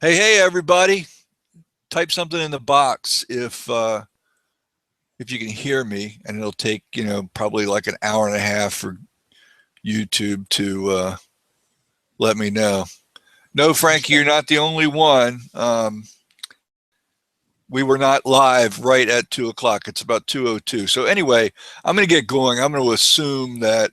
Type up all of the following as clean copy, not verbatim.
Hey, everybody! Type something in the box if you can hear me, and it'll take probably like an hour and a half for YouTube to let me know. No, Frankie, you're not the only one. We were not live right at 2 o'clock. It's about 2:02. So anyway, I'm going to get going. I'm going to assume that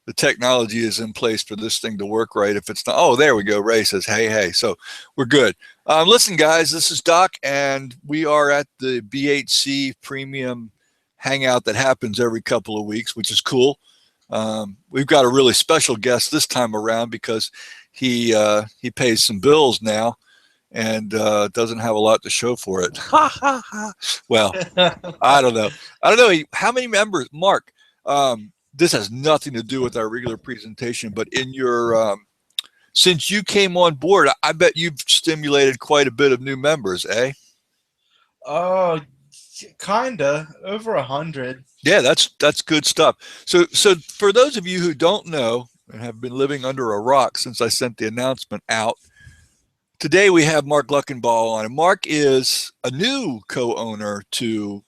the technology is in place for this thing to work right. If it's not, oh, there we go. Ray says, hey. So we're good. Listen, guys, this is Doc, and we are at the BH.C premium hangout that happens every couple of weeks, which is cool. We've got a really special guest this time around because he pays some bills now and doesn't have a lot to show for it. Well, I don't know. How many members, Mark. This has nothing to do with our regular presentation, but in your since you came on board, I bet you've stimulated quite a bit of new members, eh? Oh, kinda over 100. Yeah, that's good stuff. So for those of you who don't know and have been living under a rock since I sent the announcement out, today we have Mark Luckenbaugh on, and Mark is a new co-owner to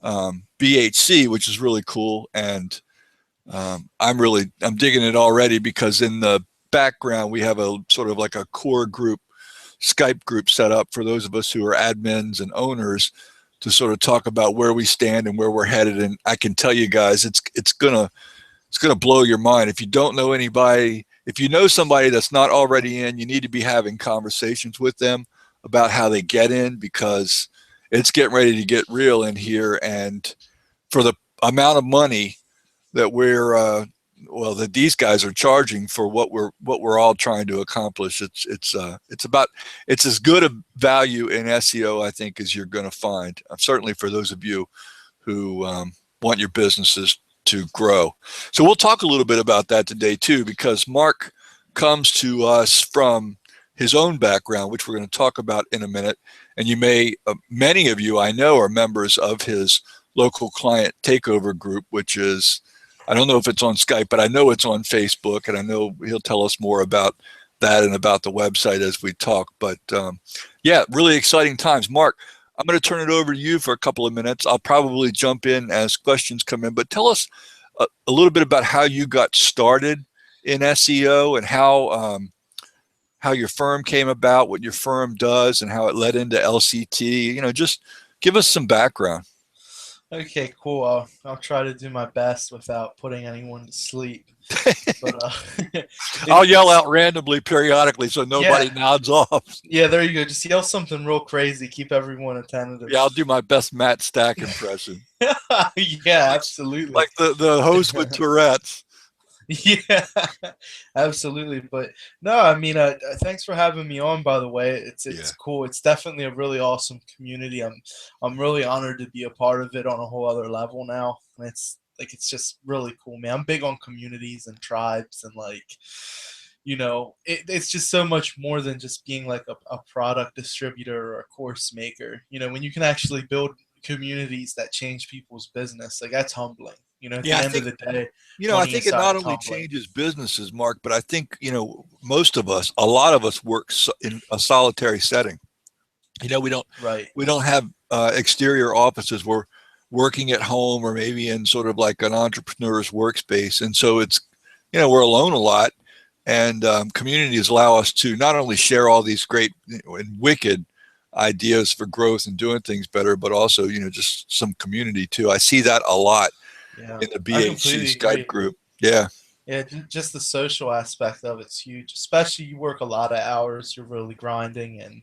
BH.C, which is really cool, and I'm digging it already because in the background we have a sort of like a core group, Skype group set up for those of us who are admins and owners to sort of talk about where we stand and where we're headed. And I can tell you guys, it's gonna blow your mind. If you don't know anybody, if you know somebody that's not already in, you need to be having conversations with them about how they get in, because it's getting ready to get real in here. And for the amount of money that that these guys are charging for what we're all trying to accomplish, it's as good a value in SEO, I think, as you're going to find. Certainly for those of you who want your businesses to grow. So we'll talk a little bit about that today too, because Mark comes to us from his own background, which we're going to talk about in a minute. And many of you I know are members of his Local Client Takeover group, which is, I don't know if it's on Skype, but I know it's on Facebook, and I know he'll tell us more about that and about the website as we talk. But yeah, really exciting times. Mark, I'm going to turn it over to you for a couple of minutes. I'll probably jump in as questions come in, but tell us a little bit about how you got started in SEO and how your firm came about, what your firm does, and how it led into LCT. Just give us some background. Okay, cool. I'll try to do my best without putting anyone to sleep. But I'll yell out randomly periodically so nobody yeah, nods off. yeah. There you go. Just yell something real crazy. Keep everyone attentive. Yeah, I'll do my best Matt Stack impression. Yeah, Like, absolutely. like the host with Tourette's. Yeah, absolutely. But no, I mean, thanks for having me on. By the way, it's Yeah. cool. It's definitely a really awesome community. I'm really honored to be a part of it on a whole other level now. And it's just really cool, man. I'm big on communities and tribes and it's just so much more than just being like a product distributor or a course maker. When you can actually build communities that change people's business, like that's humbling. At Yeah, the I end of think the day, I money think it aside, not it's only humbling. changes businesses, Mark, but I think most of us, a lot of us, work in a solitary setting. We don't Right. have exterior offices. We're working at home or maybe in sort of like an entrepreneur's workspace, and so it's we're alone a lot. And communities allow us to not only share all these great and wicked ideas for growth and doing things better, but also just some community too. I see that a lot Yeah, in the I BHC completely Skype agree. group. Yeah. Yeah, just the social aspect of it's huge. Especially you work a lot of hours, you're really grinding, and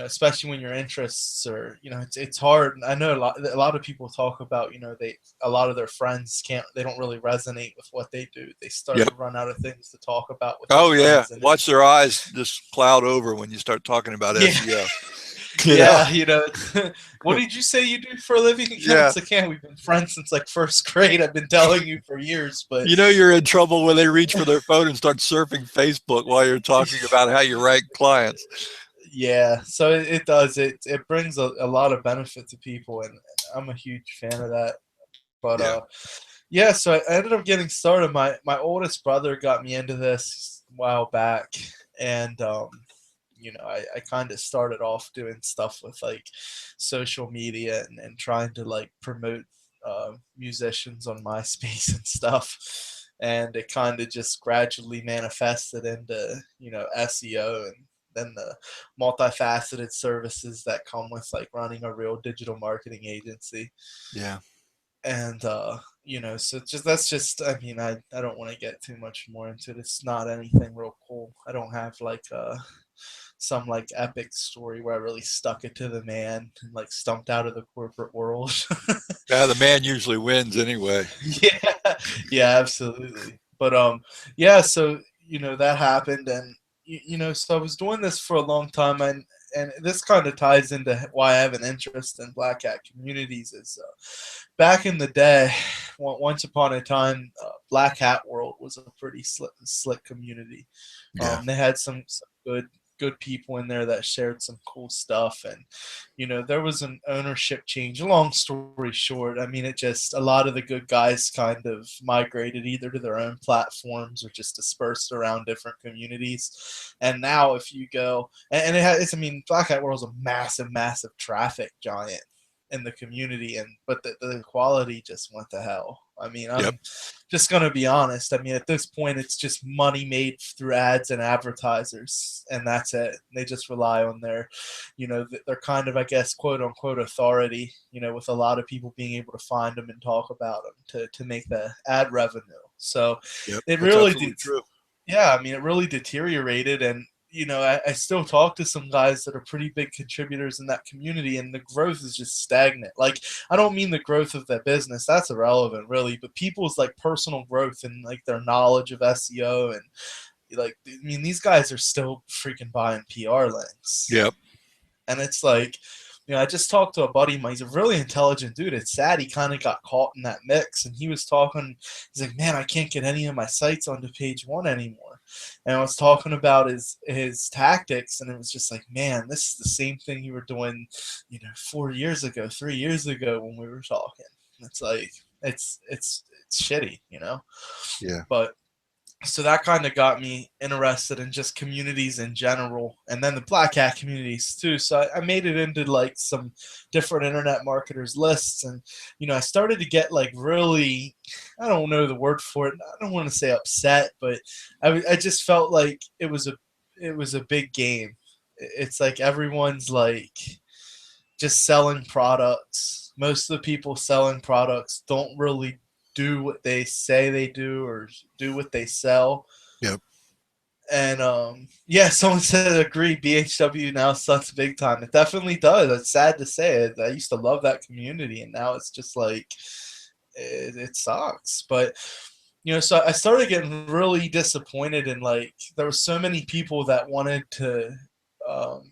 especially when your interests are, it's hard. I know a lot of people talk about, a lot of their friends they don't really resonate with what they do. They start Yep. to run out of things to talk about with their Oh yeah. friends, and Watch their eyes just cloud over when you start talking about yeah, SEO. You know. yeah, what did you say you do for a living again? Yeah. It's like, yeah, we've been friends since like first grade. I've been telling you for years, but You're in trouble when they reach for their phone and start surfing Facebook while you're talking about how you rank clients. yeah, so it does. It brings a lot of benefit to people, and I'm a huge fan of that. But Yeah. yeah, so I ended up getting started. My oldest brother got me into this a while back, and I kind of started off doing stuff with like social media and trying to like promote musicians on MySpace and stuff. And it kind of just gradually manifested into, SEO and then the multifaceted services that come with like running a real digital marketing agency. Yeah. And so that's just, I mean, I don't want to get too much more into it. It's not anything real cool. I don't have like some like epic story where I really stuck it to the man and like stumped out of the corporate world. Yeah, the man usually wins anyway. Yeah, yeah, absolutely. But yeah, so that happened, and so I was doing this for a long time, and this kind of ties into why I have an interest in Black Hat communities. Is back in the day, once upon a time, Black Hat World was a pretty slick community. Yeah. They had some good people in there that shared some cool stuff, and there was an ownership change. Long story short, I mean, it just, a lot of the good guys kind of migrated either to their own platforms or just dispersed around different communities. And now if you go, and I mean, Black Hat World is a massive traffic giant in the community, but the quality just went to hell. I mean, Yep. I'm just gonna be honest. I mean, at this point, it's just money made through ads and advertisers, and that's it. They just rely on their, their kind of, I guess, quote unquote authority. With a lot of people being able to find them and talk about them to make the ad revenue. So Yep. it That's really absolutely did. true. Yeah, I mean, it really deteriorated, and I still talk to some guys that are pretty big contributors in that community, and the growth is just stagnant. Like, I don't mean the growth of their business, that's irrelevant, really, but people's like personal growth and like their knowledge of SEO, and like, I mean, these guys are still freaking buying PR links. Yep. And it's like, I just talked to a buddy of mine. He's a really intelligent dude. It's sad he kind of got caught in that mix. And he was talking, he's like, man, I can't get any of my sites onto page one anymore. And I was talking about his tactics, and it was just like, man, this is the same thing you were doing, 4 years ago, 3 years ago when we were talking. It's like, it's shitty, Yeah. But so that kind of got me interested in just communities in general, and then the Black Hat communities too. So I made it into like some different internet marketers lists, and I started to get like really, I don't know the word for it, I don't want to say upset, but I just felt like it was a big game. It's like everyone's like just selling products. Most of the people selling products don't really do what they say they do or do what they sell. Yep. And yeah, someone said agree, BHW now sucks big time. It definitely does. It's sad to say it. I used to love that community, and now it's just like it sucks. But so I started getting really disappointed in, like, there were so many people that wanted to um,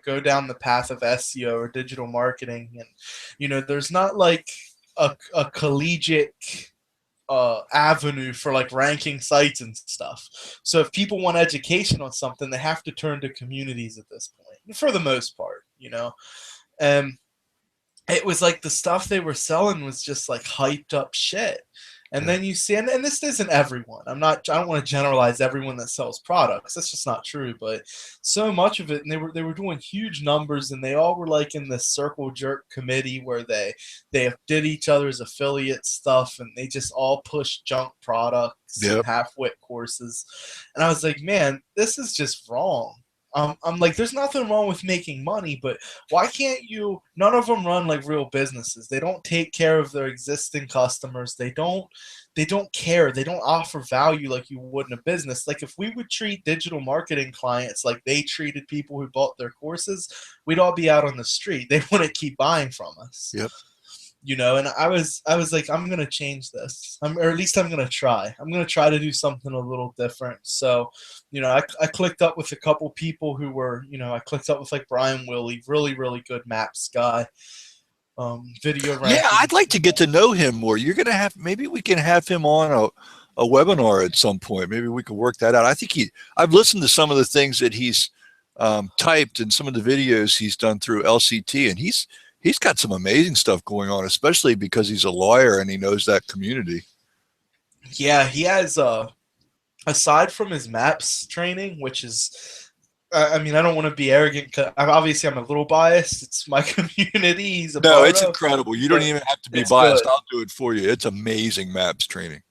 go down the path of SEO or digital marketing, and there's not like a collegiate avenue for like ranking sites and stuff. So if people want education on something, they have to turn to communities at this point, for the most part, and it was like the stuff they were selling was just like hyped up shit. And Yeah. then you see, and this isn't everyone. I don't want to generalize everyone that sells products. That's just not true. But so much of it, and they were doing huge numbers, and they all were like in this circle jerk committee where they did each other's affiliate stuff, and they just all pushed junk products and Yep. half-wit courses. And I was like, man, this is just wrong. I'm like, there's nothing wrong with making money, but why can't you? None of them run like real businesses. They don't take care of their existing customers. They don't care. They don't offer value like you would in a business. Like, if we would treat digital marketing clients like they treated people who bought their courses, we'd all be out on the street. They wouldn't keep buying from us. Yep. And I was like, I'm gonna change this. Or at least I'm gonna try. I'm gonna try to do something a little different. So, I clicked up with a couple people who were, I clicked up with like Brian Willie, really good maps guy, video Yeah, ranking. I'd like to get to know him more. You're gonna have, maybe we can have him on a webinar at some point. Maybe we could work that out. I think I've listened to some of the things that he's typed and some of the videos he's done through LCT, and he's got some amazing stuff going on, especially because he's a lawyer and he knows that community. Yeah, he has aside from his maps training, which is I mean, I don't want to be arrogant. 'Cause obviously, I'm a little biased. It's my community he's a No, part it's of, incredible. You don't but even have to be it's biased. good. I'll do it for you. It's amazing maps training.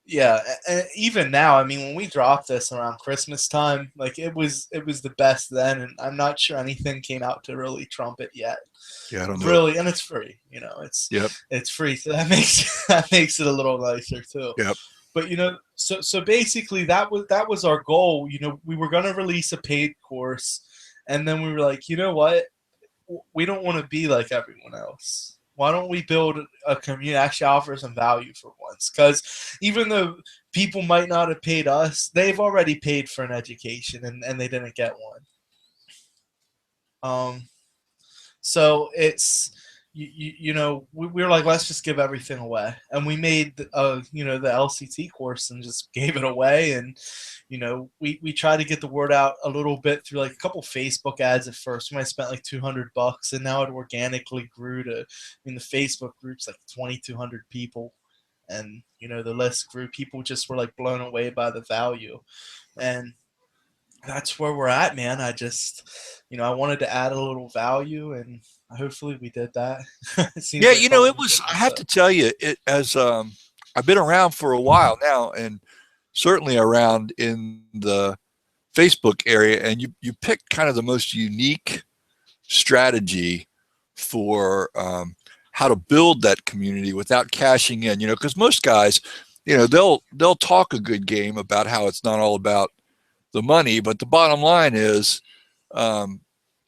Yeah, and even now, I mean, when we dropped this around Christmas time, like it was the best then, and I'm not sure anything came out to really trump it yet. Yeah, I don't know. Really, and it's free. It's Yep. it's free, so that makes that makes it a little nicer too. Yep. But so basically that was our goal. We were gonna release a paid course, and then we were like, you know what? We don't want to be like everyone else. Why don't we build a community that actually offers some value for once? Because even though people might not have paid us, they've already paid for an education and they didn't get one. Um, so we were like, let's just give everything away, and we made the LCT course and just gave it away, and we tried to get the word out a little bit through like a couple Facebook ads at first. We might have spent like $200, and now it organically grew to, I mean, the Facebook group's like 2,200 people, and the list grew. People just were like blown away by the value, and that's where we're at, man. I just, I wanted to add a little value, and hopefully we did that. It seems Yeah, like something it we was. did I pretty have good. to tell you, it as I've been around for a while now, and certainly around in the Facebook area, and you picked kind of the most unique strategy for how to build that community without cashing in. Because most guys, they'll talk a good game about how it's not all about the money, but the bottom line is um,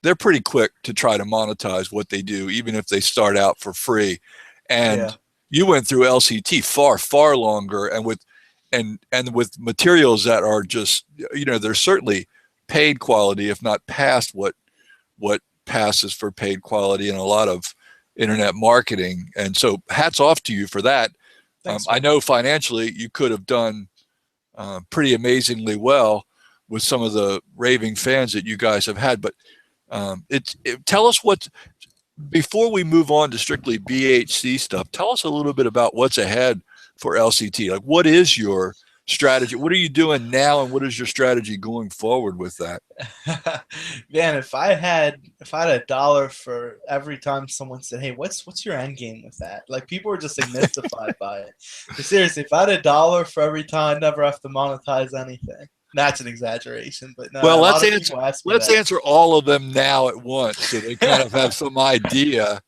they're pretty quick to try to monetize what they do, even if they start out for free. Yeah, And you went through LCT far, far longer, and with materials that are just, they're certainly paid quality, if not past what passes for paid quality in a lot of internet marketing. And so, hats off to you for that. thanks, I man. know financially you could have done pretty amazingly well with some of the raving fans that you guys have had. But tell us what, before we move on to strictly BH.C stuff, tell us a little bit about what's ahead for LCT. Like, what is your strategy? What are you doing now, and what is your strategy going forward with that? Man, if I had a dollar for every time someone said, "Hey, what's your end game with that?" Like, people are just like mystified by it. But seriously, if I had a dollar for every time I never have to monetize anything, that's an exaggeration. But no, Well, a lot of people ask me let's that. answer all of them now at once, so they kind of have some idea.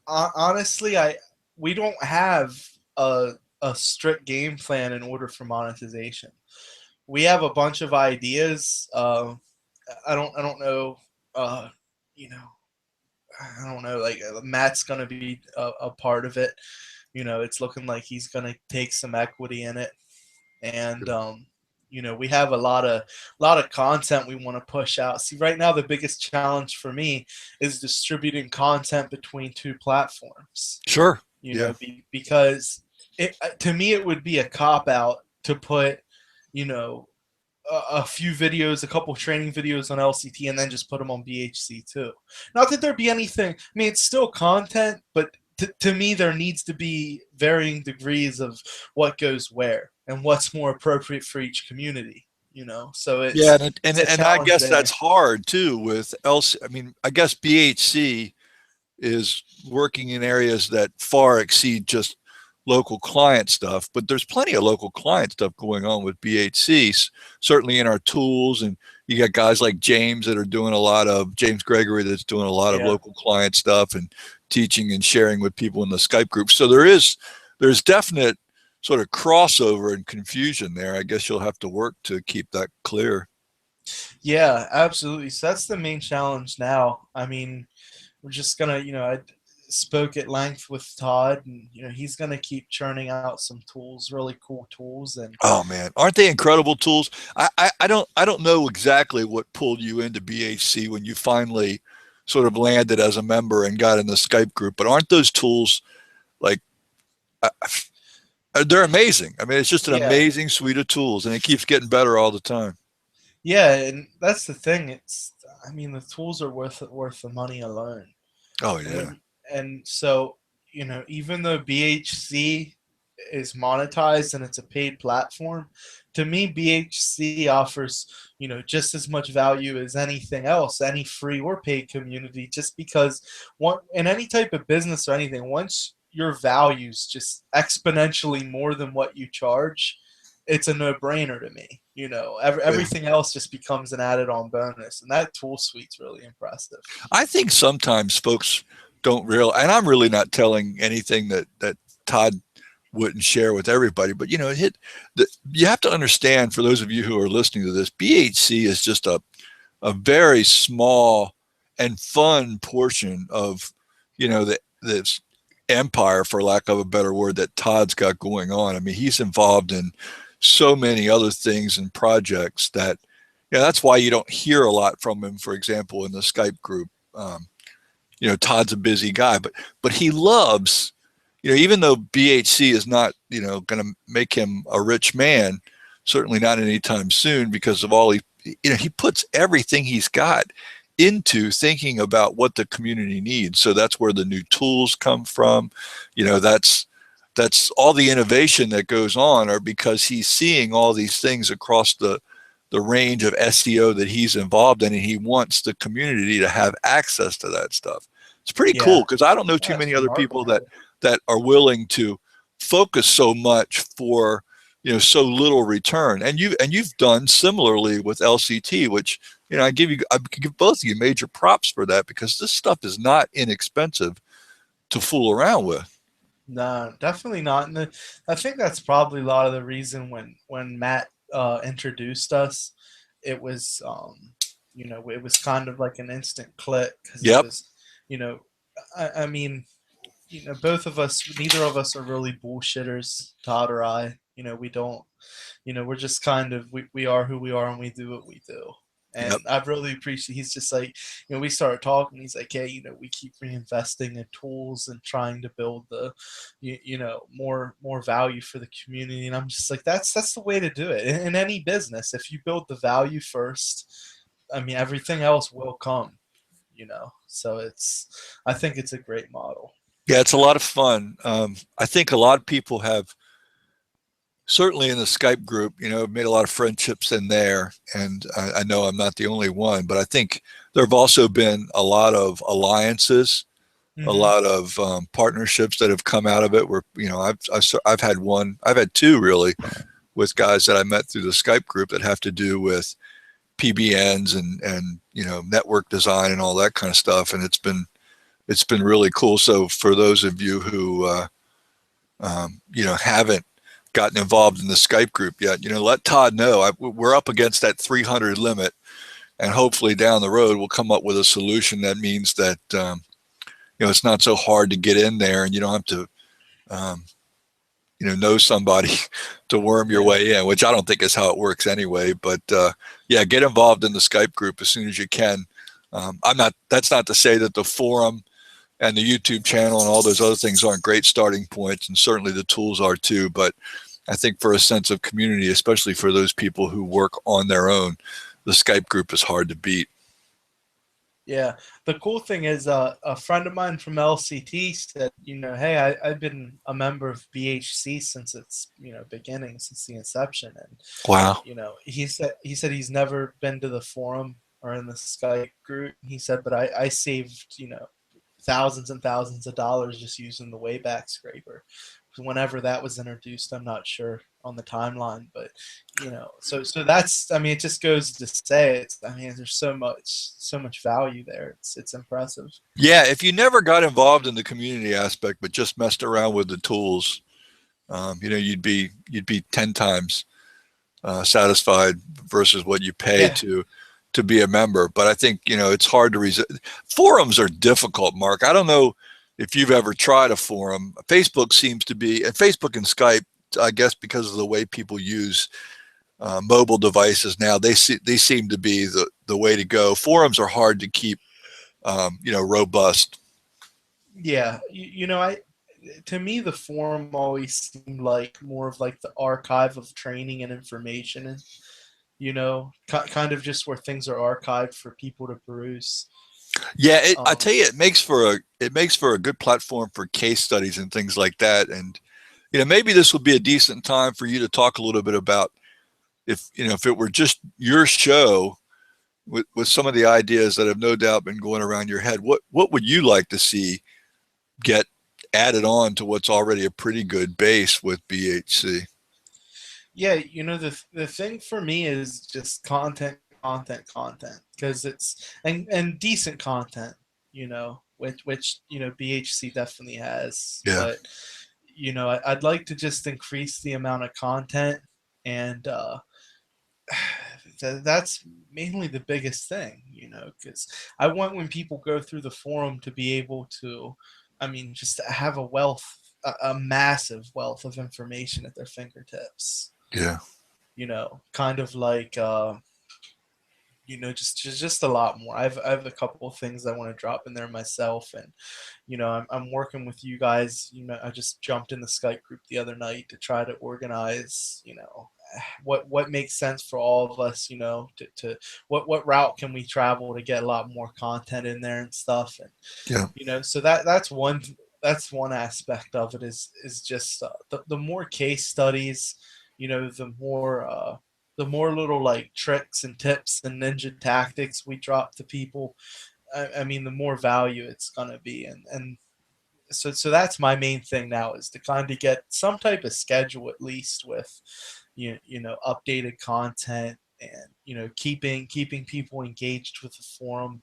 Honestly, we don't have a strict game plan in order for monetization. We have a bunch of ideas. I don't know. Uh, you know, I don't know. Like, Matt's gonna be a part of it. It's looking like he's gonna take some equity in it, and we have a lot of content we want to push out. See, right now the biggest challenge for me is distributing content between two platforms. Sure. Yeah. Because to me it would be a cop out to put you know a few videos, a couple training videos on LCT, and then just put them on BH.C too. Not that there be anything. I mean, it's still content, but to me, there needs to be varying degrees of what goes where and what's more appropriate for each community. So Yeah, it's a and I challenge guess that's there. hard too with else. I mean, I guess BHC is working in areas that far exceed just local client stuff, but there's plenty of local client stuff going on with BHC, certainly in our tools. And you got guys like James that are doing a lot of James Gregory that's doing a lot of Yeah. local client stuff and teaching and sharing with people in the Skype group. So there's definite sort of crossover and confusion there. I guess you'll have to work to keep that clear. Yeah, absolutely. So that's the main challenge now. I mean, we're just gonna, I spoke at length with Todd, and he's gonna keep churning out some tools, really cool tools, and Oh man, aren't they incredible tools? I don't know exactly what pulled you into BHC when you finally sort of landed as a member and got in the Skype group, but aren't those tools like uh, they're amazing? I mean, it's just an yeah, amazing suite of tools, and it keeps getting better all the time. yeah, and that's the thing. I mean, the tools are worth the money alone. Oh And yeah, when and so even though BHC is monetized and it's a paid platform, to me BHC offers, just as much value as anything else, any free or paid community, just because in any type of business or anything, once your values just exponentially more than what you charge, it's a no-brainer to me. Yeah. Everything else just becomes an added-on bonus, and that tool suite's really impressive. I think sometimes folks don't realize, and I'm really not telling anything that Todd wouldn't share with everybody, but you have to understand, for those of you who are listening to this, BHC is just a very small and fun portion of, this empire, for lack of a better word, that Todd's got going on. I mean, he's involved in so many other things and projects that, that's why you don't hear a lot from him. For example, in the Skype group, Todd's a busy guy, but he loves, even though BHC is not, going to make him a rich man, certainly not anytime soon, because of all he puts everything he's got into thinking about what the community needs. So that's where the new tools come from. That's all the innovation that goes on, or because he's seeing all these things across the range of SEO that he's involved in, and he wants the community to have access to that stuff. It's pretty Yeah, cool, because I don't know too that's many other people that remarkable. are willing to focus so much for so little return. And you've done similarly with LCT, which I give both of you major props for that, because this stuff is not inexpensive to fool around with. No, definitely not. And I think that's probably a lot of the reason when Matt introduced us, it was it was kind of like an instant click, because it Yep. was, you know, I mean, both of us, neither of us are really bullshitters, Todd or I. We don't, we're just kind of, we are who we are and we do what we do. And Yep. I really appreciate, he's just like, we started talking, he's like, hey, we keep reinvesting in tools and trying to build the, more value for the community. And I'm just like, that's the way to do it in any business. If you build the value first, I mean, everything else will come, so I think it's a great model. Yeah, it's a lot of fun. I think a lot of people have, certainly in the Skype group, made a lot of friendships in there. And I know I'm not the only one, but I think there have also been a lot of alliances, a Hmm. lot of partnerships that have come out of it. Where I've had I've had two really, with guys that I met through the Skype group, that have to do with PBNs and network design and all that kind of stuff. And it's been really cool. So for those of you who haven't gotten involved in the Skype group yet, let Todd know. We're up against that 300 limit, and hopefully down the road we'll come up with a solution that means that it's not so hard to get in there, and you don't have to um, know somebody to worm your Yeah. way in, which I don't think is how it works anyway. But yeah, get involved in the Skype group as soon as you can. That's not to say that the forum and the YouTube channel and all those other things aren't great starting points, and certainly the tools are too. But I think for a sense of community, especially for those people who work on their own, the Skype group is hard to beat. Yeah, the cool thing is, a friend of mine from LCT said, hey, I've been a member of BHC since its, beginning, since the inception, and Wow. he said he's never been to the forum or in the Skype group. He said, but I saved, thousands and thousands of dollars just using the Wayback Scraper. Whenever that was introduced, I'm not sure on the timeline, but so that's, I mean, it just goes to say, I mean, there's so much value there. It's impressive. Yeah, if you never got involved in the community aspect but just messed around with the tools, you'd be 10 times satisfied versus what you pay Yeah. to be a member. But I think it's hard to resist. Forums are difficult, Mark. I don't know if you've ever tried a forum. Facebook seems to be, and Facebook and Skype, I guess because of the way people use mobile devices now, they seem to be the way to go. Forums are hard to keep robust. Yeah, I to me the forum always seemed like more of like the archive of training and information, and kind of just where things are archived for people to peruse. Yeah, I Um, tell you, it makes for a good platform for case studies and things like that. And maybe this would be a decent time for you to talk a little bit about if it were just your show with some of the ideas that have no doubt been going around your head. What would you like to see get added on to what's already a pretty good base with BH.C? Yeah, the thing for me is just content, content, content, because it's and decent content, which BHC definitely has. Yeah, But I'd like to just increase the amount of content, and that's mainly the biggest thing, because I want when people go through the forum to be able to, I mean, just to have a massive wealth of information at their fingertips. yeah, Kind of like just a lot more. I have a couple of things I want to drop in there myself, and I'm working with you guys. I just jumped in the Skype group the other night to try to organize what makes sense for all of us, to what route can we travel to get a lot more content in there and stuff. And yeah, so that's one aspect of it, is just the more case studies, the more little like tricks and tips and ninja tactics we drop to people. I mean, the more value it's gonna be, and so that's my main thing now, is to kind of get some type of schedule at least with updated content, and keeping people engaged with the forum,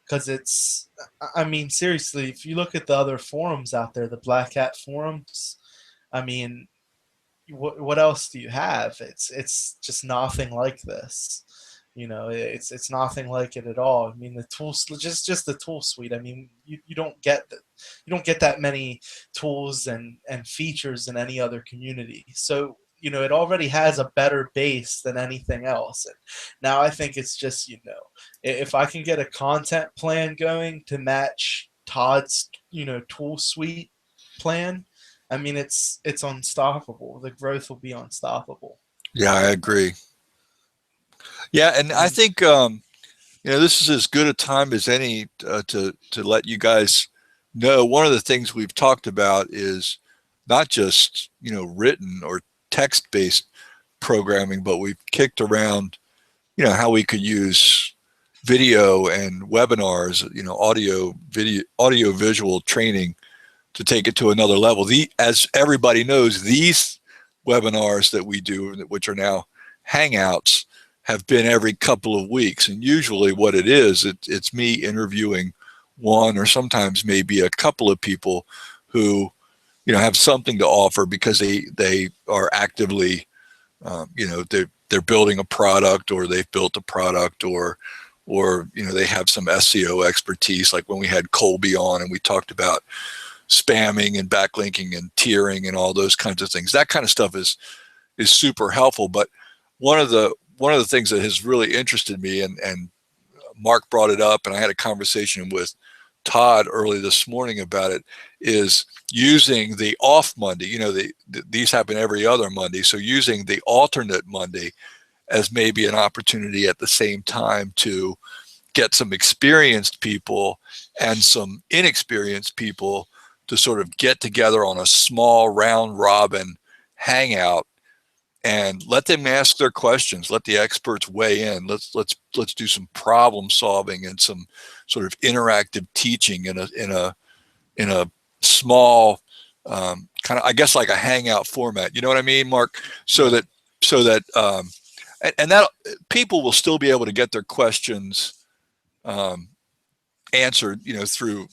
because I mean, seriously, if you look at the other forums out there, the Black Hat forums, I mean, what else do you have? It's just nothing like this. It's nothing like it at all. I mean, the tools, just the tool suite. I mean, you don't get that many tools and features in any other community. So it already has a better base than anything else. And now I think it's just, if I can get a content plan going to match Todd's tool suite plan, I mean, it's unstoppable. The growth will be unstoppable. yeah. I agree. Yeah, and I And think this is as good a time as any to let you guys know. One of the things we've talked about is not just written or text based programming, but we've kicked around how we could use video and webinars, audio visual training to take it to another level. As everybody knows, these webinars that we do, which are now Hangouts, have been every couple of weeks. And usually what it is, it's me interviewing one or sometimes maybe a couple of people who have something to offer because they are actively they're building a product, or they've built a product, or they have some SEO expertise, like when we had Colby on and we talked about spamming and backlinking and tiering and all those kinds of things. That kind of stuff is super helpful. But one of the things that has really interested me, and Mark brought it up, and I had a conversation with Todd early this morning about it, is using the off Monday. These happen every other Monday, so using the alternate Monday as maybe an opportunity at the same time to get some experienced people and some inexperienced people to sort of get together on a small round robin hangout and let them ask their questions. Let the experts weigh in. Let's do some problem solving and some sort of interactive teaching in a small kind of, I guess, like a hangout format. You know what I mean, Mark? So that and that people will still be able to get their questions answered, through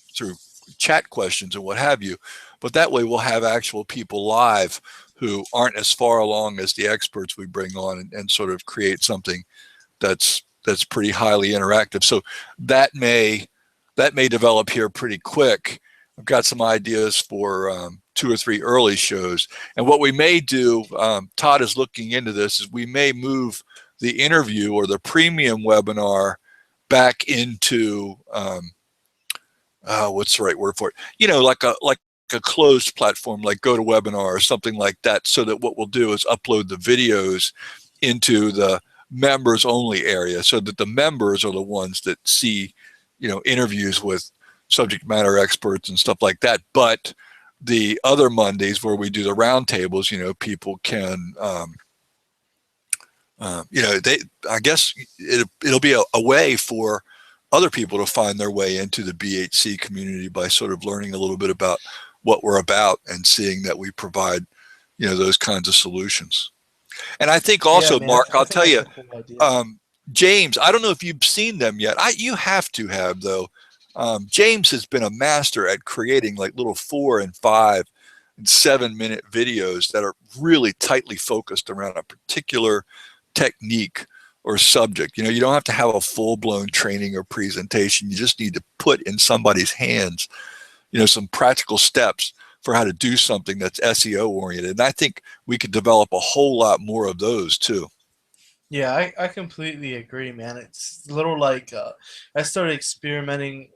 chat questions and what have you. But that way we'll have actual people live who aren't as far along as the experts we bring on, and sort of create something that's pretty highly interactive. So that may develop here pretty quick. I've got some ideas for 2 or 3 early shows. And what we may do, Todd is looking into this, is we may move the interview or the premium webinar back into what's the right word for it? Like a closed platform, like GoToWebinar or something like that, so that what we'll do is upload the videos into the members only area, so that the members are the ones that see interviews with subject matter experts and stuff like that. But the other Mondays where we do the roundtables, people can, I guess it'll be a way for other people to find their way into the BH.C community by sort of learning a little bit about what we're about and seeing that we provide, those kinds of solutions. And I think Yeah, also, man, Mark, I I'll think tell that's you, a cool idea. um, James, I don't know if you've seen them yet. You have to have, though. James has been a master at creating like little 4 and 5 and 7 minute videos that are really tightly focused around a particular technique or subject. You don't have to have a full blown training or presentation. You just need to put in somebody's hands, some practical steps for how to do something that's SEO oriented. And I think we could develop a whole lot more of those too. Yeah, I completely agree, man. It's a little like I started experimenting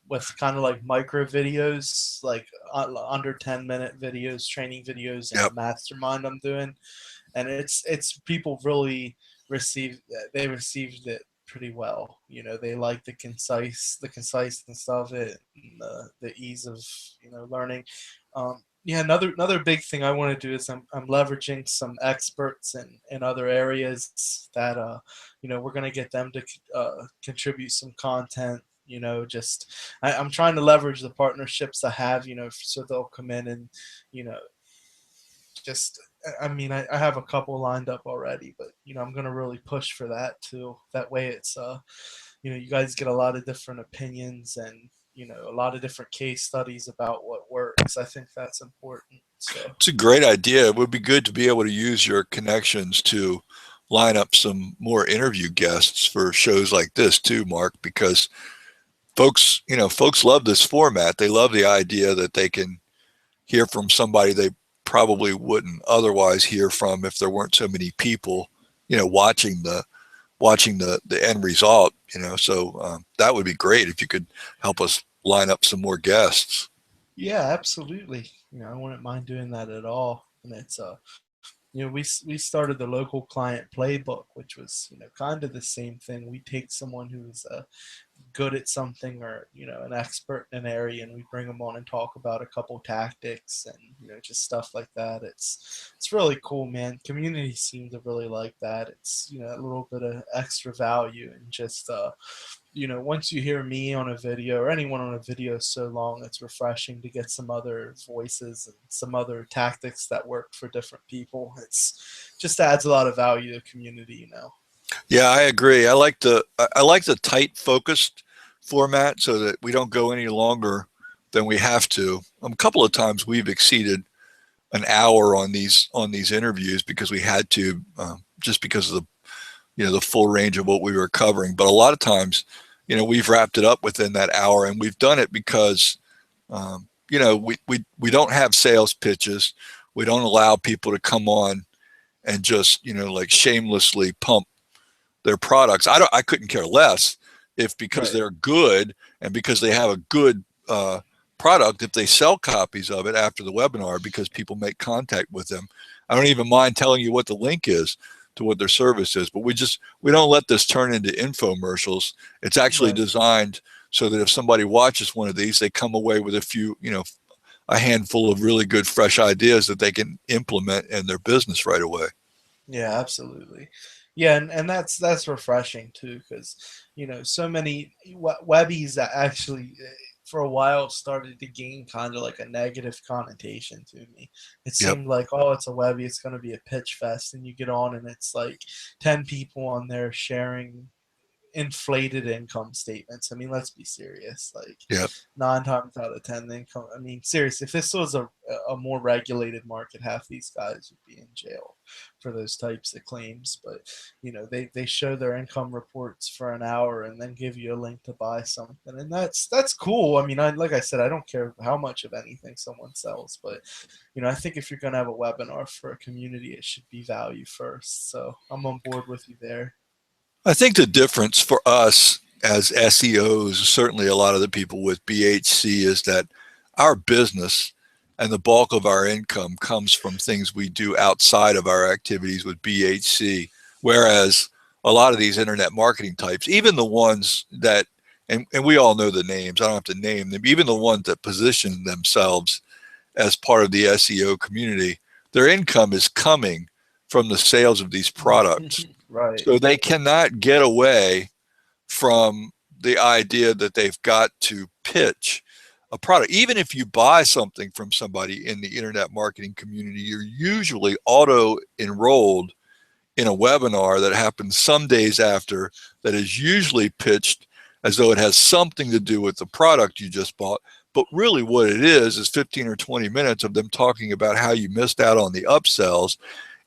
with kind of like micro videos, like under 10-minute videos, training videos in a Yep. mastermind I'm doing, and it's people really received it pretty well. They like the conciseness of it, and the ease of learning. Yeah, another big thing I want to do is I'm leveraging some experts in other areas that we're gonna get them to contribute some content. Just I'm trying to leverage the partnerships I have, so they'll come in and you know just I mean I have a couple lined up already, but I'm gonna really push for that too. That way it's you guys get a lot of different opinions and a lot of different case studies about what works. I think that's important. So It's a great idea. It would be good to be able to use your connections to line up some more interview guests for shows like this too, Mark, because folks love this format. They love the idea that they can hear from somebody they probably wouldn't otherwise hear from if there weren't so many people, watching the end result. So that would be great if you could help us line up some more guests. yeah, absolutely. I wouldn't mind doing that at all. And it's we started the local client playbook, which was kind of the same thing. We take someone who's good at something or an expert in an area, and we bring them on and talk about a couple tactics and just stuff like that. It's really cool, man. Community seems to really like that. It's a little bit of extra value, and just once you hear me on a video or anyone on a video so long, it's refreshing to get some other voices and some other tactics that work for different people. It's just adds a lot of value to the community. Yeah, I agree. I like the tight focused format so that we don't go any longer than we have to. A couple of times we've exceeded an hour on these interviews because we had to, just because of the full range of what we were covering. But a lot of times, we've wrapped it up within that hour, and we've done it because we don't have sales pitches. We don't allow people to come on and just like shamelessly pump their products. I couldn't care less if, because Right. they're good and because they have a good product, if they sell copies of it after the webinar because people make contact with them. I don't even mind telling you what the link is to what their service is, but we don't let this turn into infomercials. It's actually Right. designed so that if somebody watches one of these, they come away with a handful of really good fresh ideas that they can implement in their business right away. Yeah, absolutely. Yeah, and that's refreshing too, because so many webbies that actually for a while started to gain kind of like a negative connotation to me. It Yep. seemed like, oh, it's a webby, it's going to be a pitch fest, and you get on and it's like 10 people on there sharing inflated income statements. I mean, let's be serious. Like Yep. 9 times out of 10, the income. I mean, seriously, if this was a more regulated market, half these guys would be in jail for those types of claims. But they show their income reports for an hour and then give you a link to buy something, and that's cool. I mean, like I said, I don't care how much of anything someone sells, but I think if you're gonna have a webinar for a community, it should be value first. So I'm on board with you there. I think the difference for us as SEOs, certainly a lot of the people with BH.C, is that our business and the bulk of our income comes from things we do outside of our activities with BH.C. Whereas a lot of these internet marketing types, even the ones that, and we all know the names, I don't have to name them, even the ones that position themselves as part of the SEO community, their income is coming from the sales of these products. Right. So they cannot get away from the idea that they've got to pitch a product. Even if you buy something from somebody in the internet marketing community, you're usually auto enrolled in a webinar that happens some days after, that is usually pitched as though it has something to do with the product you just bought. But really what it is 15 or 20 minutes of them talking about how you missed out on the upsells,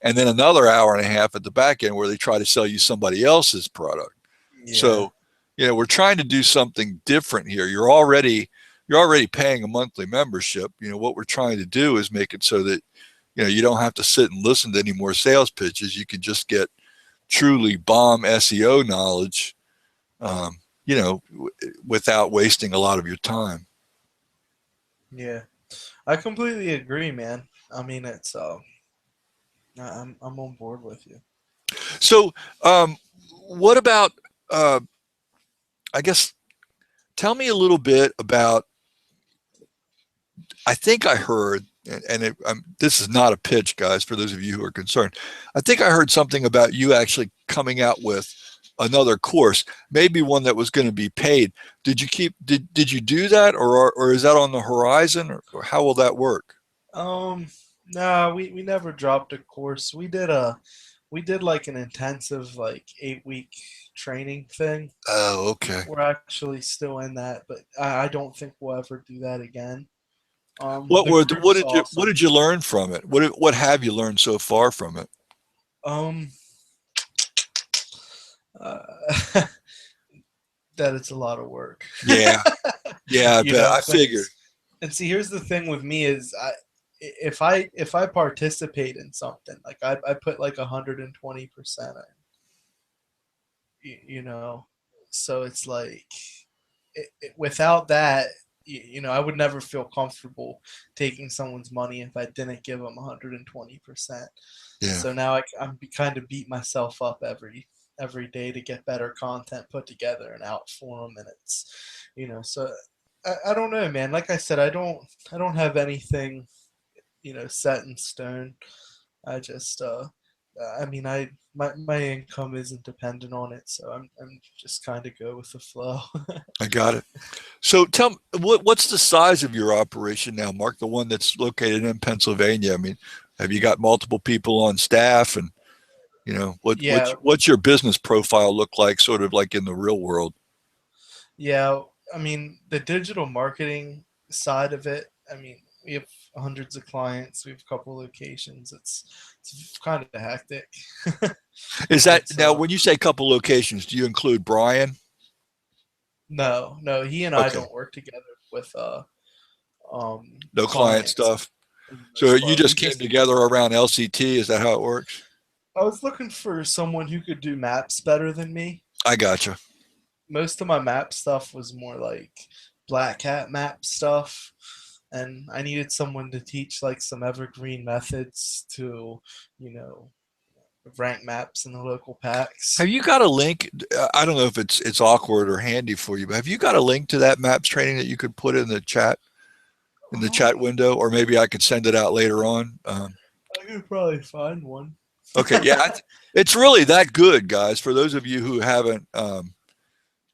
and then another hour and a half at the back end where they try to sell you somebody else's product. Yeah. So, we're trying to do something different here. You're already paying a monthly membership. What we're trying to do is make it so that you don't have to sit and listen to any more sales pitches. You can just get truly bomb SEO knowledge, um, without wasting a lot of your time. Yeah. I completely agree, man. I mean, it's I'm on board with you. So, what about? Uh, I guess tell me a little bit about. I think I heard, this is not a pitch, guys, for those of you who are concerned. I think I heard something about you actually coming out with another course, maybe one that was going to be paid. Did you do that, or is that on the horizon, or how will that work? Um, no, we never dropped a course. We did like an intensive like 8 week training thing. Oh, okay. We're actually still in that, but I don't think we'll ever do that again. What The were the, group's what awesome. did you learn from it? What have you learned so far from it? Um, uh, that it's a lot of work. Yeah, yeah, I You bet. know, I but figured. and see, here's the thing with me is if I participate in something, like I put like 120% in, you know, so it's like without that, you know, I would never feel comfortable taking someone's money if I didn't give them 120%. Yeah, So now I'm kind of beat myself up every day to get better content put together and out for them, and it's, you know, so I don't know, man. Like I said, I don't have anything, you know, set in stone. I just I mean, my income isn't dependent on it, so I'm just kind of go with the flow. I got it. So tell me, what's the size of your operation now, Mark? The one that's located in Pennsylvania. I mean, have you got multiple people on staff, and Yeah, what's your business profile look like, sort of like in the real world? yeah. I mean, the digital marketing side of it. I mean, we have hundreds of clients. We have a couple locations. It's kind of hectic. Is that It's now when you say couple locations, do you include Brian? no, no. He and I Okay, don't work together with no client clients stuff. for the So most you part. We just came just together around LCT. Is that how it works? I was looking for someone who could do maps better than me. I gotcha. Most of my map stuff was more like Black Hat map stuff, and I needed someone to teach like some evergreen methods to, you know, rank maps in the local Have packs. you got a link? I don't know if it's awkward or handy for you, but have you got a link to that maps training that you could put in the chat Um, window, or maybe I could send it out later on? I could probably find one. Okay, yeah, it's really that good, guys. For those of you who haven't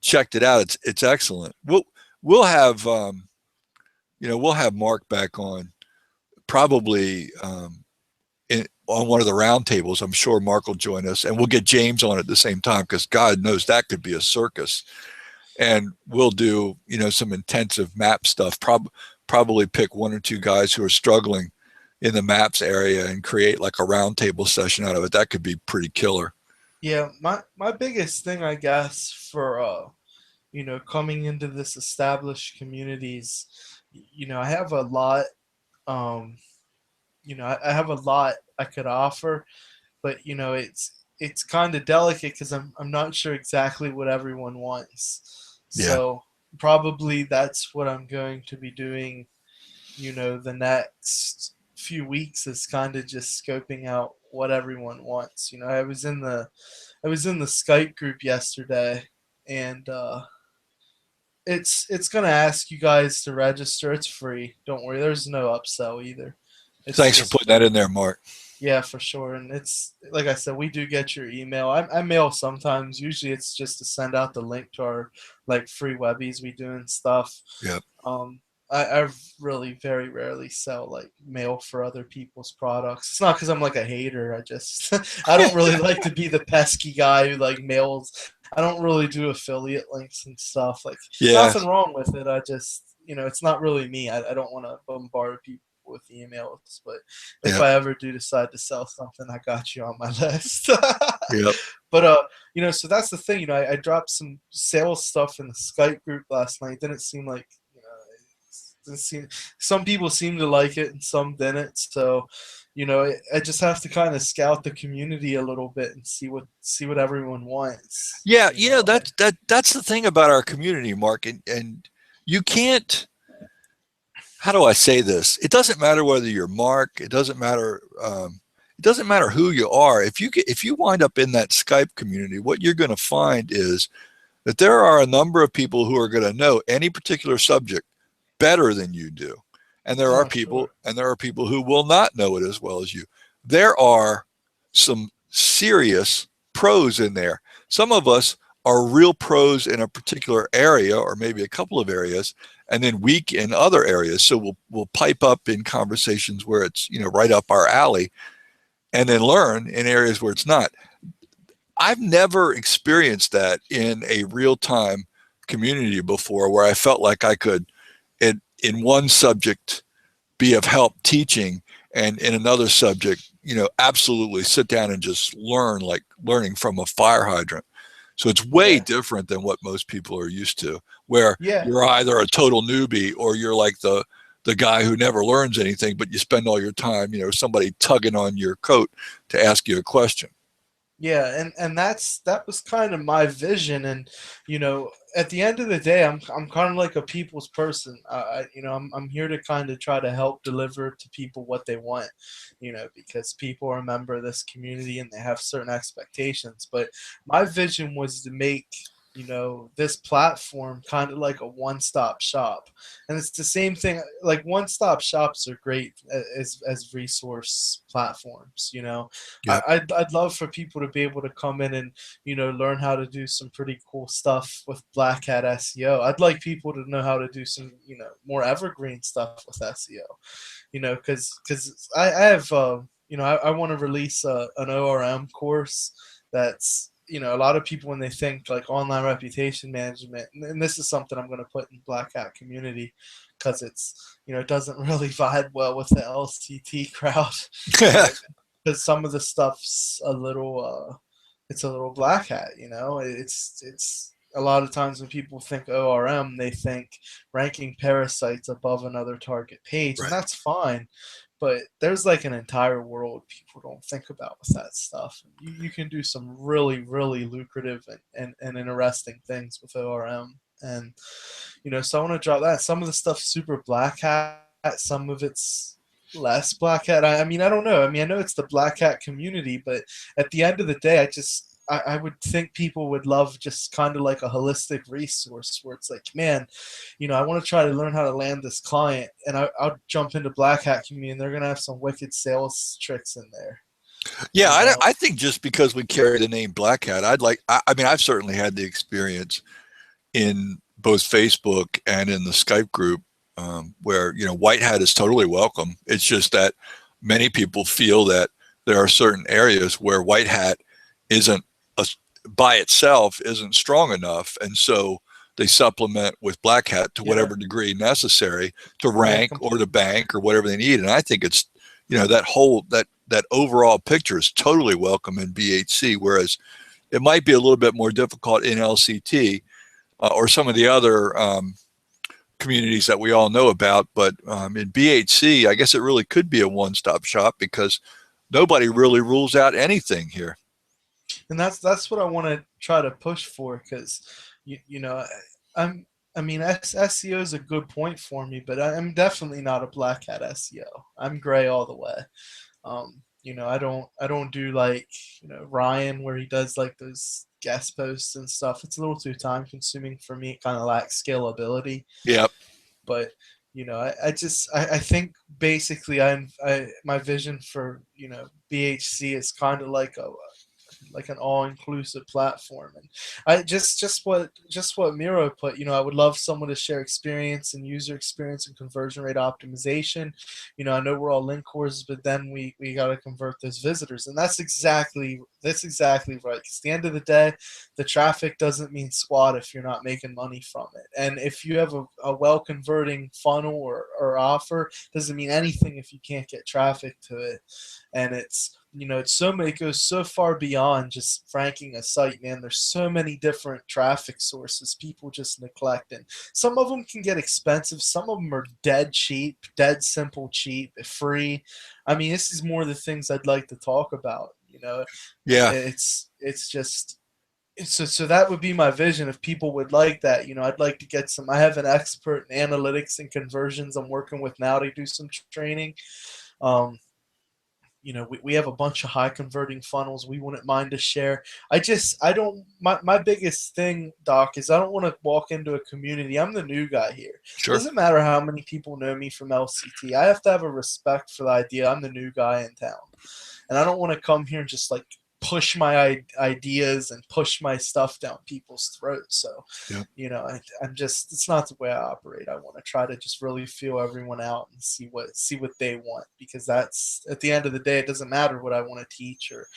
checked it out, it's excellent. We'll have we'll have Mark back on probably on one of the roundtables. I'm sure Mark will join us, and we'll get James on at the same time because God knows that could be a circus. And we'll do some intensive map stuff. Probably pick one or two guys who are struggling in the maps area and create like a roundtable session out of it. That could be pretty killer. Yeah, my biggest thing, I guess, for you know, coming into this established communities, you know, I have a lot. Um, you know, I have a lot I could offer, but you know, it's kind of delicate because I'm not sure exactly what everyone wants. Yeah, So probably that's what I'm going to be doing. You know, the next few weeks is kind of just scoping out what everyone wants. You know, I was in the Skype group yesterday, and it's gonna ask you guys to register. It's free. Don't worry. There's no upsell either. It's Thanks for just putting that free. in there, Mark. Yeah, for sure. And it's like I said, we do get your email. I mail sometimes. Usually, it's just to send out the link to our like free webbies we do and stuff. Yep. Um, I really very rarely sell like mail for other people's products. It's not because I'm like a hater. I just I don't really like to be the pesky guy who like mails. I don't really do affiliate links and stuff. Like Yeah. nothing wrong with it. I just it's not really me. I don't want to bombard people with emails, but if Yep. I ever do decide to sell something, I got you on my list. Yep. But so that's the thing. I dropped some sales stuff in the Skype group last night. Didn't seem like didn't seem some people seem to like it and some didn't. So, I just have to kind of scout the community a little bit and see what everyone wants. Yeah. You know, That's the thing about our community, Mark, and you can't. How do I say this? It doesn't matter whether you're Mark. It doesn't matter. It doesn't matter who you are. If you wind up in that Skype community, what you're going to find is that there are a number of people who are going to know any particular subject better than you do, and there are oh people sure, who will not know it as well as you. There are some serious pros in there. Some of us are real pros in a particular area or maybe a couple of areas, and then weak in other areas. So we'll pipe up in conversations where it's right up our alley, and then learn in areas where it's not. I've never experienced that in a real time community before, where I felt like I could, in one subject, be of help teaching, and in another subject, absolutely sit down and just learn, like learning from a fire hydrant. So it's way yeah, different than what most people are used to, where yeah. you're either a total newbie or you're like the guy who never learns anything, but you spend all your time, somebody tugging on your coat to ask you a question. Yeah, and that was kind of my vision, and at the end of the day, I'm kind of like a people's person. I'm here to kind of try to help deliver to people what they want, because people are a member of this community and they have certain expectations. But my vision was to make this platform kind of like a one-stop shop, and it's the same thing. Like one-stop shops are great as resource platforms. Yep. I'd love for people to be able to come in and learn how to do some pretty cool stuff with Black Hat SEO. I'd like people to know how to do some more evergreen stuff with SEO. Because I have I want to release an ORM course that's a lot of people when they think like online reputation management, and this is something I'm going to put in Blackhat.Community because it's it doesn't really vibe well with the LCT crowd, you know, because some of the stuff's a little it's a little black hat. It's a lot of times when people think ORM, they think ranking parasites above another target page, and Right. that's fine. But there's like an entire world people don't think about with that stuff. You can do some really, really lucrative and interesting things with ORM. And, so I want to drop that. Some of the stuff's super black hat, some of it's less black hat. I mean, I don't know. I mean, I know it's the black hat community, but at the end of the day, I would think people would love just kind of like a holistic resource where it's like, man, I want to try to learn how to land this client, and I'll jump into Black Hat Community, and they're gonna have some wicked sales tricks in there. Yeah, You know, I think just because we carry the name Black Hat, I mean, I've certainly had the experience in both Facebook and in the Skype group, where White Hat is totally welcome. It's just that many people feel that there are certain areas where White Hat isn't a, by itself isn't strong enough, and so they supplement with Black Hat to yeah, whatever degree necessary to yeah, rank or to bank or whatever they need. And I think it's that overall picture is totally welcome in BH.C, whereas it might be a little bit more difficult in LCT, or some of the other communities that we all know about. But in BH.C, I guess it really could be a one-stop shop because nobody really rules out anything here. and that's what I want to try to push for because you know I'm. I mean, SEO is a good point for me, but I'm definitely not a Black Hat SEO. I'm gray all the way. I don't do like Ryan where he does like those guest posts and stuff. It's a little too time consuming for me. It kind of lacks scalability. Yep. But I think basically my vision for BHC is kind of like an all-inclusive platform. And I just what Miro put, I would love someone to share experience and user experience and conversion rate optimization. I know we're all link courses, but then we got to convert those visitors, and that's exactly right. Because at the end of the day, the traffic doesn't mean squat if you're not making money from it. And if you have a well converting funnel or offer, doesn't mean anything if you can't get traffic to it. And it goes so far beyond just ranking a site, man. There's so many different traffic sources people just neglect, and some of them can get expensive. Some of them are dead cheap, dead simple, cheap, free. I mean, this is more the things I'd like to talk about. Yeah. It's just so that would be my vision if people would like that. I'd like to get some. I have an expert in analytics and conversions I'm working with now to do some training. Um, we have a bunch of high converting funnels we wouldn't mind to share. I don't, my biggest thing, Doc, is I don't want to walk into a community. I'm the new guy here. It Sure. doesn't matter how many people know me from LCT. I have to have a respect for the idea I'm the new guy in town. And I don't want to come here and just like push my ideas and push my stuff down people's throats. So, Yeah. I'm just, it's not the way I operate. I want to try to just really feel everyone out and see what they want, because that's at the end of the day, it doesn't matter what I want to teach or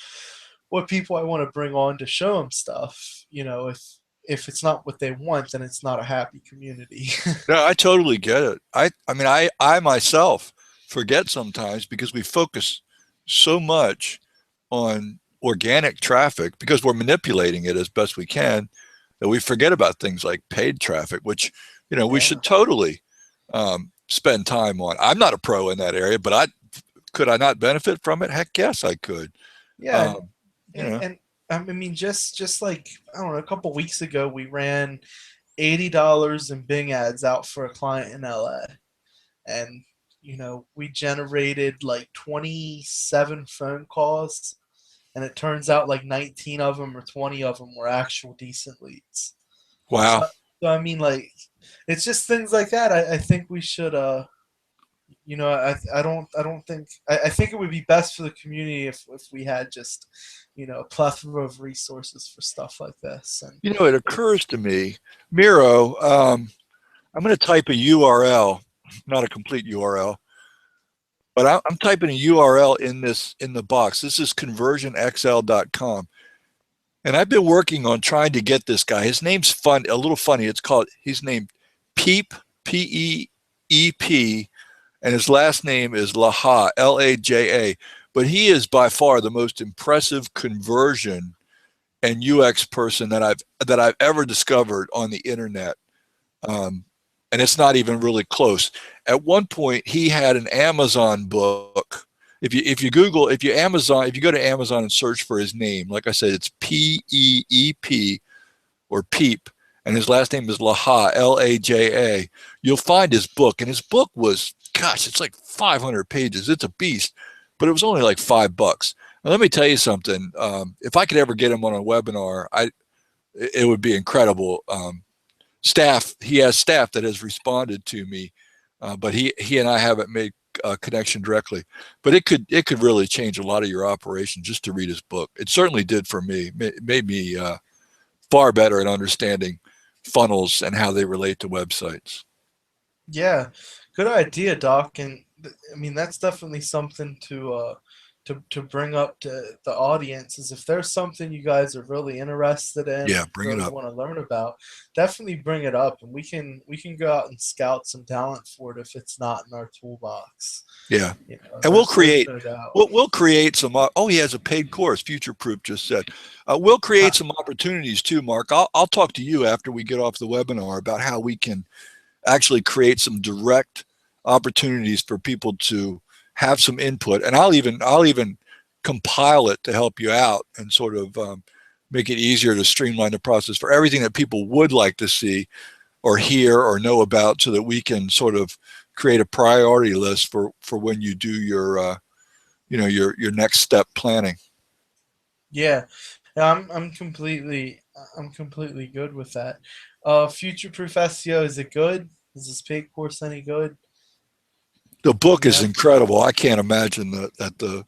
what people I want to bring on to show them stuff. If it's not what they want, then it's not a happy community. No, I totally get it. I mean, I myself forget sometimes because we focus so much on organic traffic because we're manipulating it as best we can that we forget about things like paid traffic, which, we Yeah. should totally spend time on. I'm not a pro in that area, but could I not benefit from it? Heck yes, I could. Yeah, Um, you know, and I mean, just like I don't know, a couple weeks ago, we ran $80 in Bing ads out for a client in LA, and we generated like 27 phone calls, and it turns out like 19 of them or 20 of them were actual decent leads. wow. So I mean, like, it's just things like that. I think we should I think it would be best for the community if we had just a plethora of resources for stuff like this. And It occurs to me, Miro, I'm going to type a URL, not a complete URL, but I'm typing a URL in the box. This is conversionxl.com. And I've been working on trying to get this guy. His name's fun, a little funny. He's named Peep, Peep, and his last name is Laja, Laja. But he is by far the most impressive conversion and UX person that I've ever discovered on the internet. And it's not even really close. At one point, he had an Amazon book. If you go to Amazon and search for his name, like I said, it's Peep or Peep, and his last name is Laja, Laja. You'll find his book, and his book was, gosh, it's like 500 pages. It's a beast, but it was only like $5. Now, let me tell you something. If I could ever get him on a webinar, it would be incredible. He has staff that has responded to me, but he and I haven't made a connection directly. But it could really change a lot of your operation just to read his book. It certainly did for me. It made me far better at understanding funnels and how they relate to websites. yeah, good idea, Doc. And I mean, that's definitely something to bring up to the audience, is if there's something you guys are really interested in Yeah, or bring it really up. want to learn about, definitely bring it up, and we can go out and scout some talent for it if it's not in our toolbox. Yeah, and There's no doubt. we'll create some. Oh, he has a paid course. Future Proof just said we'll create some opportunities too, Mark. I'll talk to you after we get off the webinar about how we can actually create some direct opportunities for people to have some input, and I'll even compile it to help you out and sort of make it easier to streamline the process for everything that people would like to see or hear or know about, so that we can sort of create a priority list for when you do your your next step planning. Yeah, Yeah, I'm completely good with that. Future Proof SEO, is it good? Is this paid course any good? The book is Yeah. incredible. I can't imagine that the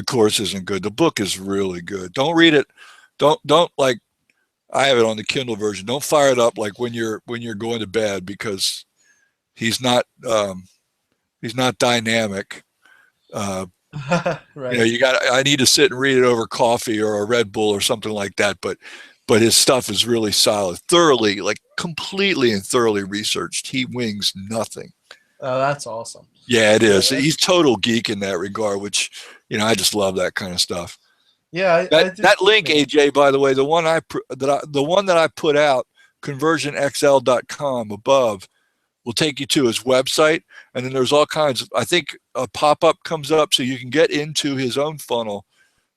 course isn't good. The book is really good. Don't read it. Don't like I have it on the Kindle version. Don't fire it up like when you're going to bed because he's not he's not dynamic. Uh, Right. you got. I need to sit and read it over coffee or a Red Bull or something like that. But his stuff is really solid, thoroughly, like completely and thoroughly researched. He wings nothing. Oh, that's awesome. Yeah, it Yeah, is. He's total geek in that regard, which I just love that kind of stuff. yeah, I do That too, link, man. AJ, by the way, the one that I put out, conversionxl.com above, will take you to his website, and then there's all kinds of. I think a pop up comes up so you can get into his own funnel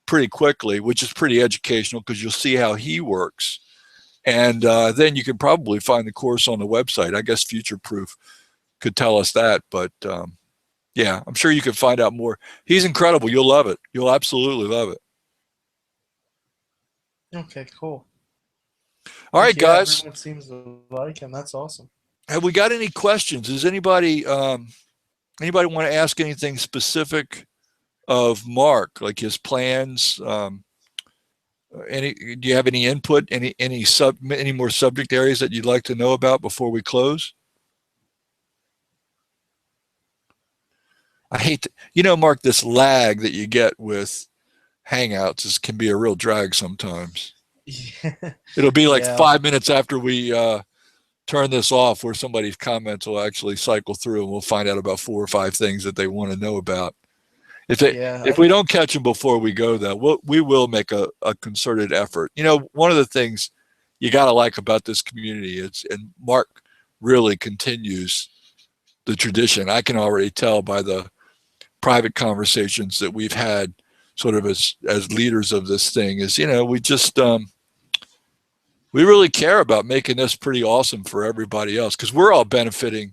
pretty quickly, which is pretty educational because you'll see how he works, and then you can probably find the course on the website. I guess Future Proof could tell us that, but yeah, I'm sure you can find out more. He's incredible. You'll love it. You'll absolutely love it. Okay, cool. All Like, right, yeah, guys. everyone seems to like him. That's awesome. Have we got any questions? Does anybody want to ask anything specific of Mark, like his plans? Any do you have any input? Any more subject areas that you'd like to know about before we close? I hate Mark, this lag that you get with Hangouts can be a real drag sometimes. Yeah, It'll be like yeah, 5 minutes after we turn this off where somebody's comments will actually cycle through and we'll find out about 4 or 5 things that they want to know about. yeah. If we don't catch them before we go, though, we will make a concerted effort. One of the things you got to like about this community is, and Mark really continues the tradition. I can already tell by the private conversations that we've had, sort of as leaders of this thing, is we just we really care about making this pretty awesome for everybody else because we're all benefiting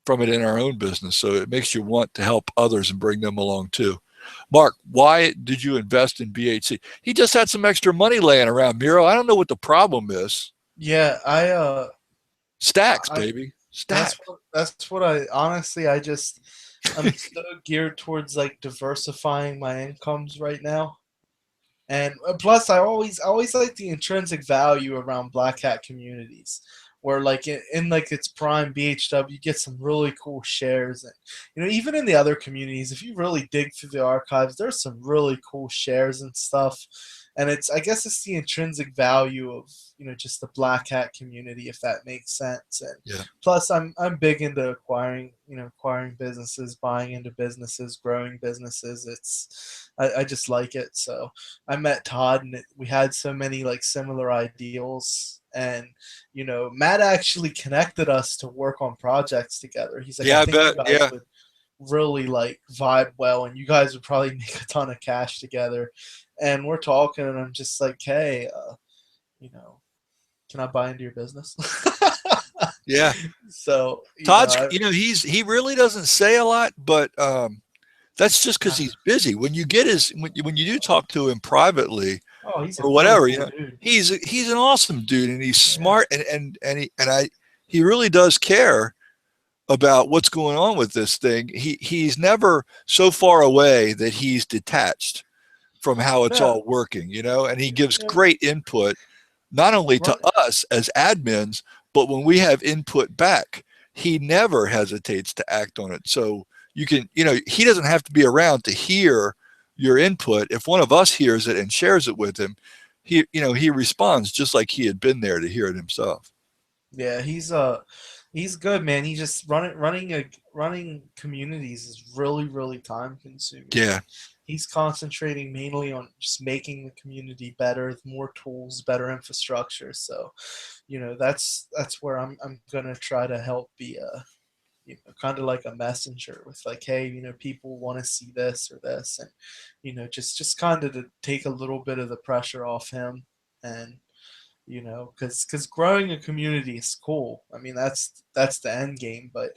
from it in our own business. So it makes you want to help others and bring them along too. Mark, why did you invest in BH.C? He just had some extra money laying around, Miro. I don't know what the problem is. Yeah, Stacks, I baby. that's Stacks. what I honestly I'm so geared towards like diversifying my incomes right now. And plus, I always like the intrinsic value around Black Hat communities, where like in like its prime BHW, you get some really cool shares, and even in the other communities, if you really dig through the archives, there's some really cool shares and stuff. And I guess it's the intrinsic value of just the Black Hat community, if that makes sense. And Yeah. plus, I'm big into acquiring businesses, buying into businesses, growing businesses. I just like it. So I met Todd, and we had so many like similar ideals. And Matt actually connected us to work on projects together. He's like, I Yeah, I think you bet. guys Yeah. would really like vibe well, and you guys would probably make a ton of cash together. And we're talking, and I'm just like, hey, you know, can I buy into your business? Yeah. So Todd's, he really doesn't say a lot, but that's just because he's busy. When you get when you do talk to him privately oh, he's a or really whatever, cool dude. he's an awesome dude and he's Yeah, smart he really does care about what's going on with this thing. He's never so far away that he's detached from how it's no, all working, and he gives yeah, great input not only to run, us as admins, but when we have input back, he never hesitates to act on it. So he doesn't have to be around to hear your input. If one of us hears it and shares it with him, he responds just like he had been there to hear it himself. yeah, he's good, man. He just running communities is really time consuming, Yeah. and he's concentrating mainly on just making the community better, with more tools, better infrastructure. So, that's where I'm gonna try to help be a kind of like a messenger with like, hey, people want to see this or this, and just kind of to take a little bit of the pressure off him. And because growing a community is cool. I mean, that's the end game, but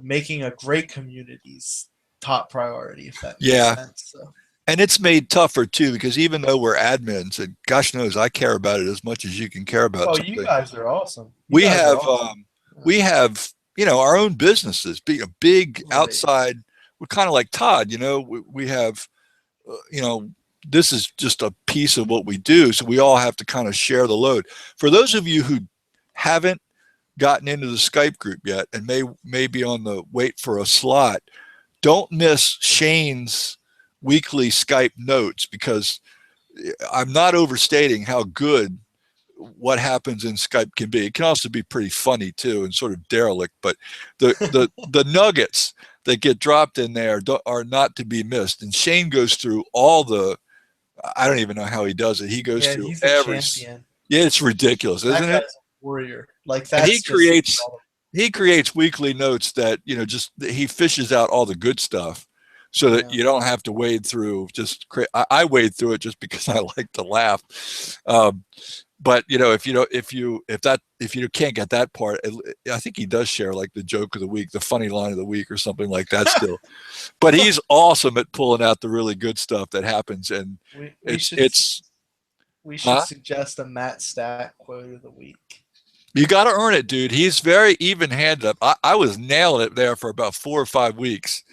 making a great community is top priority, if that makes Yeah. sense. So And it's made tougher too, because even though we're admins, and gosh knows I care about it as much as you can care about Oh, you something, guys are awesome. You we guys are have awesome. we have our own businesses, be a big Right. outside. We're kind of like Todd, we have you know this is just a piece of what we do, so we all have to kind of share the load. For those of you who haven't gotten into the Skype group yet and may be on the wait for a slot, don't miss Shane's weekly Skype notes, because I'm not overstating how good what happens in Skype can be. It can also be pretty funny too and sort of derelict, but the nuggets that get dropped in there are not to be missed. And Shane goes through all the, I don't even know how he does it. He goes Yeah, through he's a every, champion. yeah, it's ridiculous, That isn't it? guy's a warrior. Like And he that's just creates incredible. he creates weekly notes that just he fishes out all the good stuff, so that Yeah. you don't have to wade through. I wade through it just because I like to laugh. Um, but if you can't get that part, I think he does share like the joke of the week, the funny line of the week, or something like that still. But he's awesome at pulling out the really good stuff that happens, and We we it's should it's we should huh? suggest a Matt Stack quote of the week. You got to earn it, dude. He's very even-handed. I was nailing it there for about 4 or 5 weeks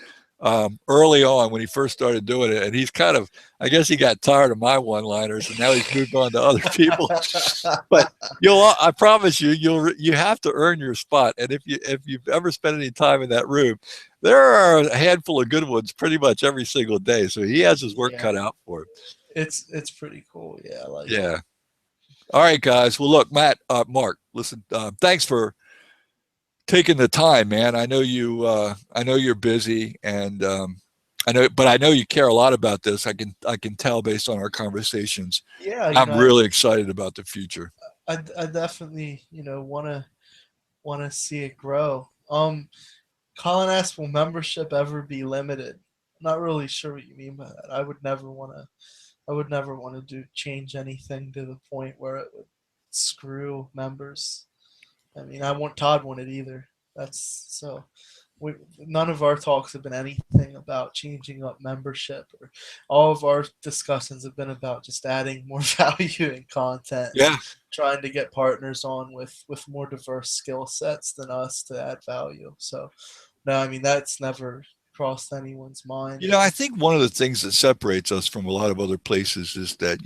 early on when he first started doing it, and he's kind of, I guess he got tired of my one-liners, and now he's moved on to other people. But I promise you, you have to earn your spot. And if you've ever spent any time in that room, there are a handful of good ones pretty much every single day. So he has his work Yeah, cut out for him. it's pretty cool. Yeah, I like it. Yeah. All right, guys. Well, look, Matt, Mark, listen. Thanks for taking the time, man. I know you. I know you're busy, and I know you care a lot about this. I can tell based on our conversations. Yeah, I'm really excited about the future. I definitely wanna see it grow. Colin asked, "Will membership ever be limited?" I'm not really sure what you mean by that. I would never want to do change anything to the point where it would screw members. I mean, I want Todd wanted either. That's so. None of our talks have been anything about changing up membership, or all of our discussions have been about just adding more value and content and Yeah. trying to get partners on with more diverse skill sets than us to add value. So, no, I mean that's never crossed anyone's mind. I think one of the things that separates us from a lot of other places is that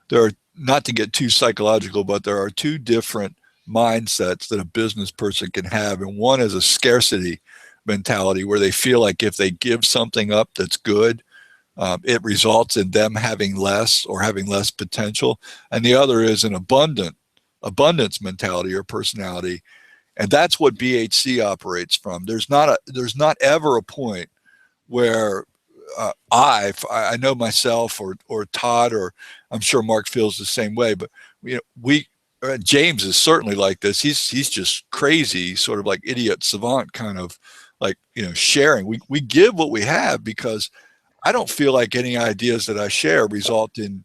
there are, not to get too psychological, but there are two different mindsets that a business person can have. And one is a scarcity mentality, where they feel like if they give something up that's good, it results in them having less or having less potential. And the other is an abundance mentality or personality. And that's what BH.C operates from. There's not ever a point where I know myself or Todd, or I'm sure Mark feels the same way, but we James is certainly like this. He's just crazy, sort of like idiot savant kind of, like, sharing. We give what we have, because I don't feel like any ideas that I share result in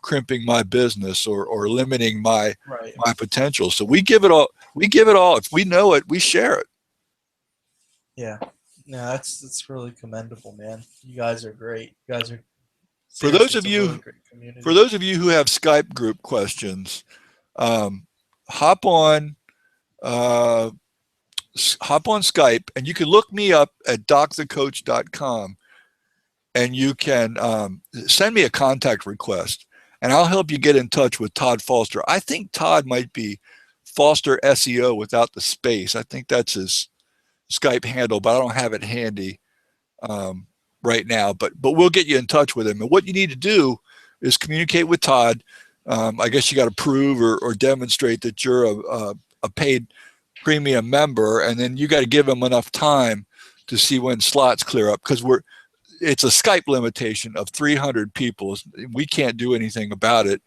crimping my business or limiting my Right. my potential. So we give it all. We give it all. If we know it, we share it. Yeah. No, that's really commendable, man. You guys are great. You guys are For those seriously, of it's a really you great for community. those of you who have Skype group questions, um, hop on uh, hop on Skype, and you can look me up at docthecoach.com, and you can send me a contact request, and I'll help you get in touch with Todd Foster. I think Todd might be Foster SEO without the space. I think that's his Skype handle, but I don't have it handy um, right now. But we'll get you in touch with him. And what you need to do is communicate with Todd. I guess you got to prove or demonstrate that you're a paid premium member, and then you got to give him enough time to see when slots clear up, because it's a Skype limitation of 300 people. We can't do anything about it.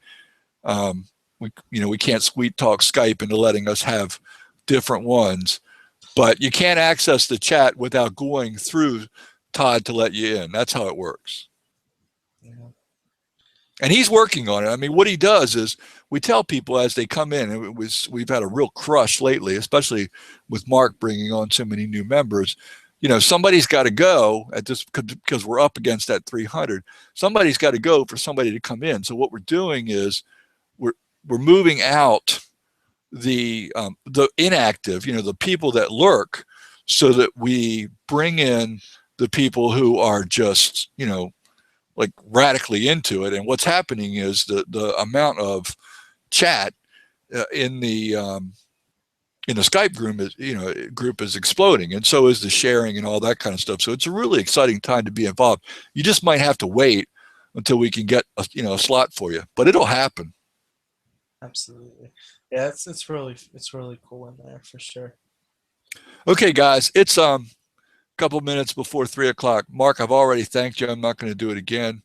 Um, we can't sweet talk Skype into letting us have different ones, but you can't access the chat without going through Todd to let you in. That's how it works. Yeah. And he's working on it. I mean, what he does is we tell people as they come in, we've had a real crush lately, especially with Mark bringing on so many new members. somebody's got to go at this because we're up against that 300. Somebody's got to go for somebody to come in. So what we're doing is we're moving out the inactive, the people that lurk, so that we bring in the people who are just, like radically into it. And what's happening is the amount of chat in the Skype group is exploding, and so is the sharing and all that kind of stuff. So it's a really exciting time to be involved. You just might have to wait until we can get a slot for you, but it'll happen. Absolutely. Yeah, it's really cool in there for sure. Okay, guys, it's couple minutes before 3 o'clock. Mark, I've already thanked you. I'm not going to do it again.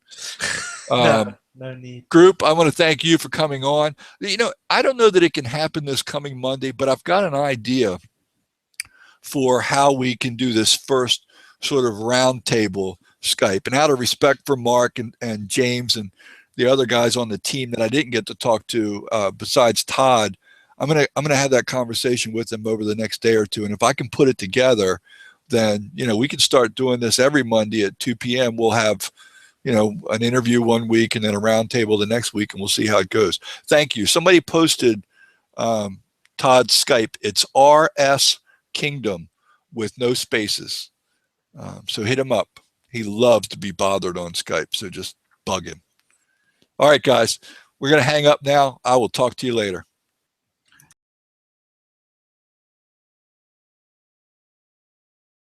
No need. Group, I want to thank you for coming on. I don't know that it can happen this coming Monday, but I've got an idea for how we can do this first sort of roundtable Skype. And out of respect for Mark and James and the other guys on the team that I didn't get to talk to, besides Todd, I'm gonna have that conversation with them over the next day or two. And if I can put it together, then we can start doing this every Monday at 2 p.m. We'll have an interview one week and then a roundtable the next week, and we'll see how it goes. Thank you. Somebody posted Todd's Skype. It's RS Kingdom with no spaces. So hit him up. He loves to be bothered on Skype, so just bug him. All right, guys, we're going to hang up now. I will talk to you later.